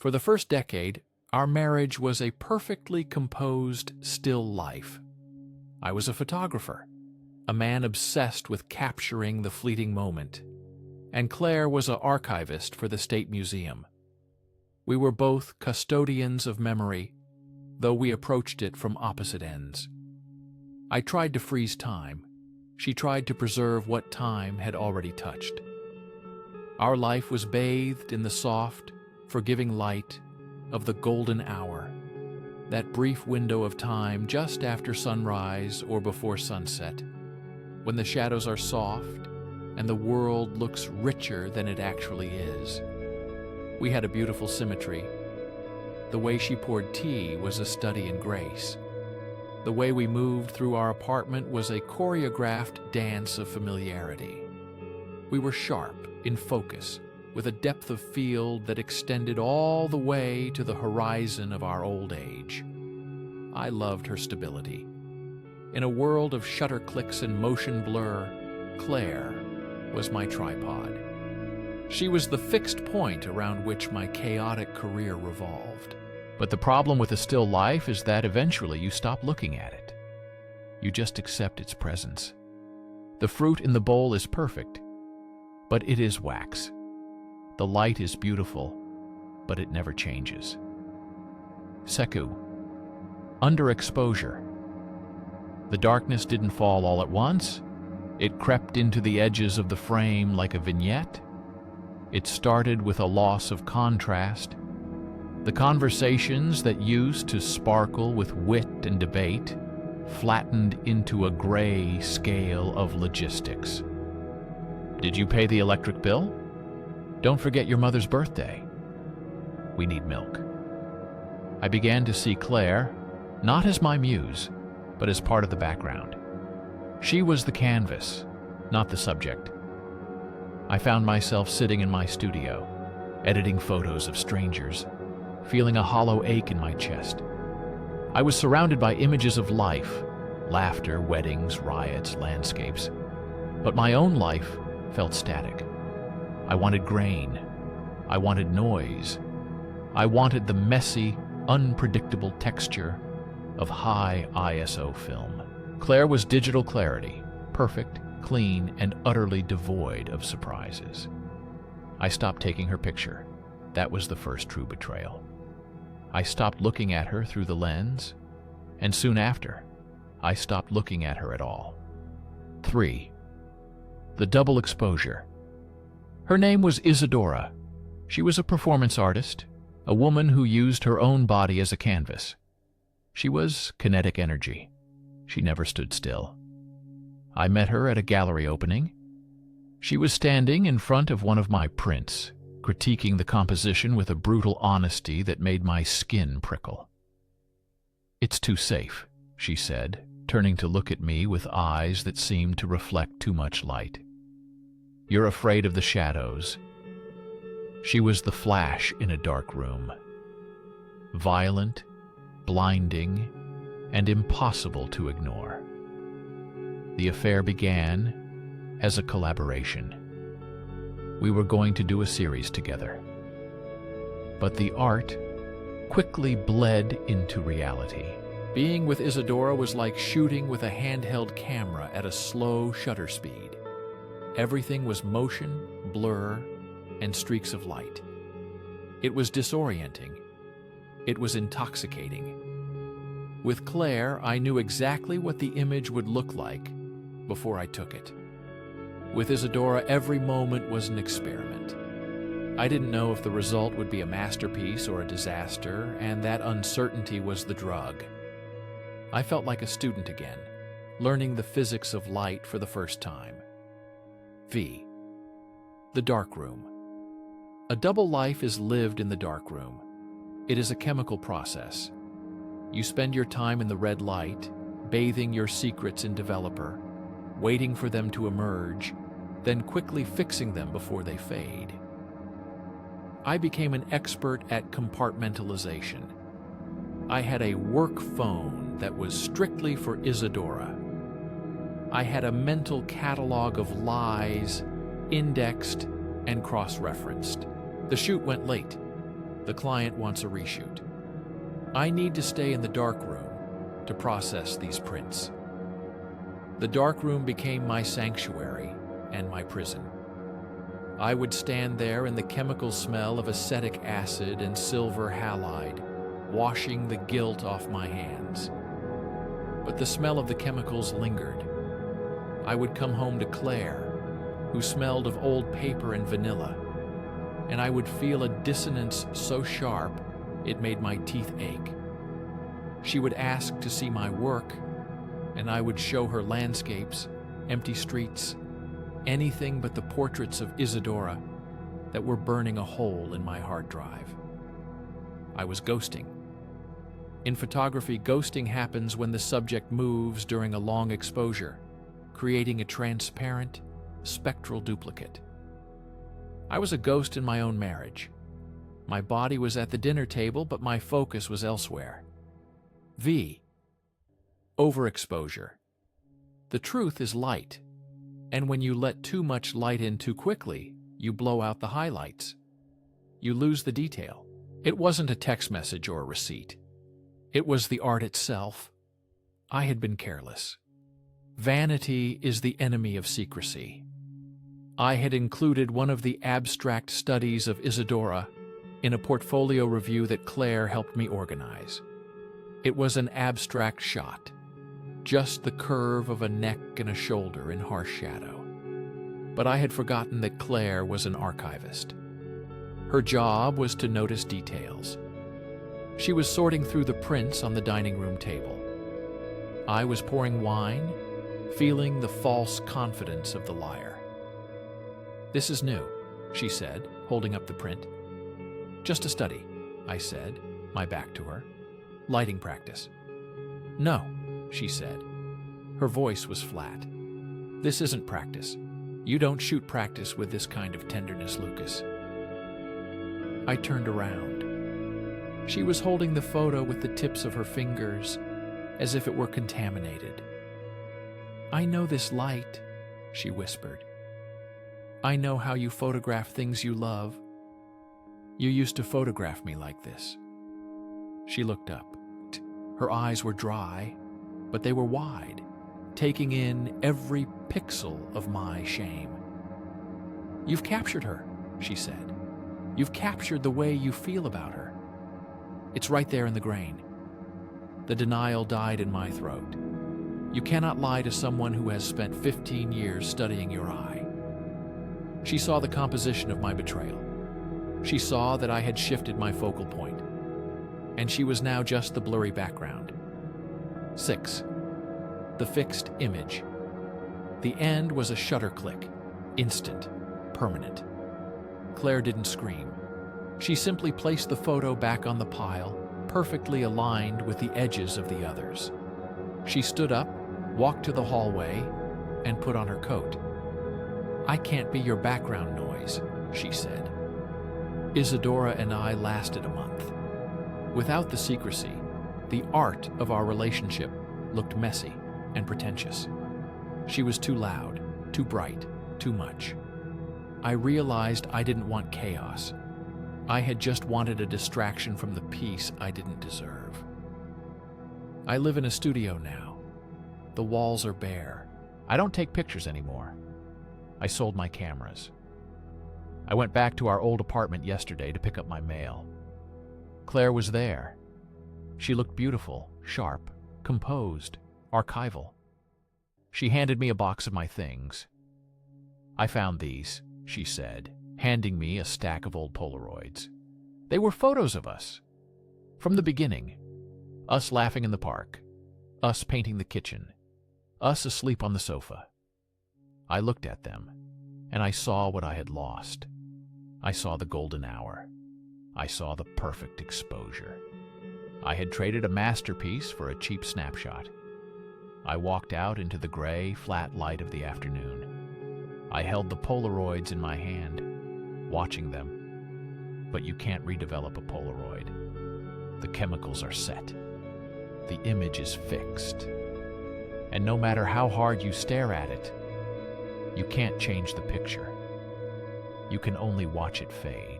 For the first decade, our marriage was a perfectly composed, still life. I was a photographer, a man obsessed with capturing the fleeting moment, and Claire was an archivist for the State Museum. We were both custodians of memory, though we approached it from opposite ends. I tried to freeze time. She tried to preserve what time had already touched. Our life was bathed in the soft, forgiving light of the golden hour, that brief window of time just after sunrise or before sunset, when the shadows are soft and the world looks richer than it actually is. We had a beautiful symmetry. The way she poured tea was a study in grace. The way we moved through our apartment was a choreographed dance of familiarity. We were sharp, in focus, with a depth of field that extended all the way to the horizon of our old age. I loved her stability. In a world of shutter clicks and motion blur, Claire was my tripod. She was the fixed point around which my chaotic career revolved. But the problem with a still life is that eventually you stop looking at it. You just accept its presence. The fruit in the bowl is perfect, but it is wax. The light is beautiful, but it never changes. Seku. Underexposure. The darkness didn't fall all at once. It crept into the edges of the frame like a vignette. It started with a loss of contrast. The conversations that used to sparkle with wit and debate flattened into a gray scale of logistics. Did you pay the electric bill? Don't forget your mother's birthday. We need milk. I began to see Claire, not as my muse, but as part of the background. She was the canvas, not the subject. I found myself sitting in my studio, editing photos of strangers, feeling a hollow ache in my chest. I was surrounded by images of life, laughter, weddings, riots, landscapes. But my own life felt static. I wanted grain. I wanted noise. I wanted the messy, unpredictable texture of high ISO film. Claire was digital clarity, perfect, clean, and utterly devoid of surprises. I stopped taking her picture. That was the first true betrayal. I stopped looking at her through the lens, and soon after, I stopped looking at her at all. 3. The double exposure. Her name was Isadora. She was a performance artist, a woman who used her own body as a canvas. She was kinetic energy. She never stood still. I met her at a gallery opening. She was standing in front of one of my prints, critiquing the composition with a brutal honesty that made my skin prickle. "It's too safe," she said, turning to look at me with eyes that seemed to reflect too much light. "You're afraid of the shadows." She was the flash in a dark room. Violent, blinding, and impossible to ignore. The affair began as a collaboration. We were going to do a series together. But the art quickly bled into reality. Being with Isadora was like shooting with a handheld camera at a slow shutter speed. Everything was motion, blur, and streaks of light. It was disorienting. It was intoxicating. With Claire, I knew exactly what the image would look like before I took it. With Isadora, every moment was an experiment. I didn't know if the result would be a masterpiece or a disaster, and that uncertainty was the drug. I felt like a student again, learning the physics of light for the first time. V. The darkroom. A double life is lived in the darkroom. It is a chemical process. You spend your time in the red light, bathing your secrets in developer, waiting for them to emerge, then quickly fixing them before they fade. I became an expert at compartmentalization. I had a work phone that was strictly for Isadora. I had a mental catalog of lies, indexed and cross-referenced. The shoot went late. The client wants a reshoot. I need to stay in the dark room to process these prints. The dark room became my sanctuary and my prison. I would stand there in the chemical smell of acetic acid and silver halide, washing the guilt off my hands. But the smell of the chemicals lingered. I would come home to Claire, who smelled of old paper and vanilla, and I would feel a dissonance so sharp it made my teeth ache. She would ask to see my work, and I would show her landscapes, empty streets, anything but the portraits of Isadora that were burning a hole in my hard drive. I was ghosting. In photography, ghosting happens when the subject moves during a long exposure, creating a transparent, spectral duplicate. I was a ghost in my own marriage. My body was at the dinner table, but my focus was elsewhere. V. Overexposure. The truth is light, and when you let too much light in too quickly, you blow out the highlights. You lose the detail. It wasn't a text message or a receipt. It was the art itself. I had been careless. Vanity is the enemy of secrecy. I had included one of the abstract studies of Isadora in a portfolio review that Claire helped me organize. It was an abstract shot, just the curve of a neck and a shoulder in harsh shadow. But I had forgotten that Claire was an archivist. Her job was to notice details. She was sorting through the prints on the dining room table. I was pouring wine, feeling the false confidence of the liar. "This is new," she said, holding up the print. "Just a study," I said, my back to her. "Lighting practice." "No," she said. Her voice was flat. "This isn't practice. You don't shoot practice with this kind of tenderness, Lucas." I turned around. She was holding the photo with the tips of her fingers, as if it were contaminated. "I know this light," she whispered. "I know how you photograph things you love. You used to photograph me like this." She looked up. Her eyes were dry, but they were wide, taking in every pixel of my shame. "You've captured her," she said. "You've captured the way you feel about her. It's right there in the grain." The denial died in my throat. You cannot lie to someone who has spent 15 years studying your eye. She saw the composition of my betrayal. She saw that I had shifted my focal point, and she was now just the blurry background. 6. The fixed image. The end was a shutter click, instant, permanent. Claire didn't scream. She simply placed the photo back on the pile, perfectly aligned with the edges of the others. She stood up, walked to the hallway, and put on her coat. "I can't be your background noise," she said. Isadora and I lasted a month. Without the secrecy, the art of our relationship looked messy and pretentious. She was too loud, too bright, too much. I realized I didn't want chaos. I had just wanted a distraction from the peace I didn't deserve. I live in a studio now. The walls are bare. I don't take pictures anymore. I sold my cameras. I went back to our old apartment yesterday to pick up my mail. Claire was there. She looked beautiful, sharp, composed, archival. She handed me a box of my things. "I found these," she said, handing me a stack of old Polaroids. They were photos of us. From the beginning. Us laughing in the park. Us painting the kitchen. Us asleep on the sofa. I looked at them, and I saw what I had lost. I saw the golden hour. I saw the perfect exposure. I had traded a masterpiece for a cheap snapshot. I walked out into the gray, flat light of the afternoon. I held the Polaroids in my hand, watching them. But you can't redevelop a Polaroid. The chemicals are set. The image is fixed. And no matter how hard you stare at it, you can't change the picture. You can only watch it fade.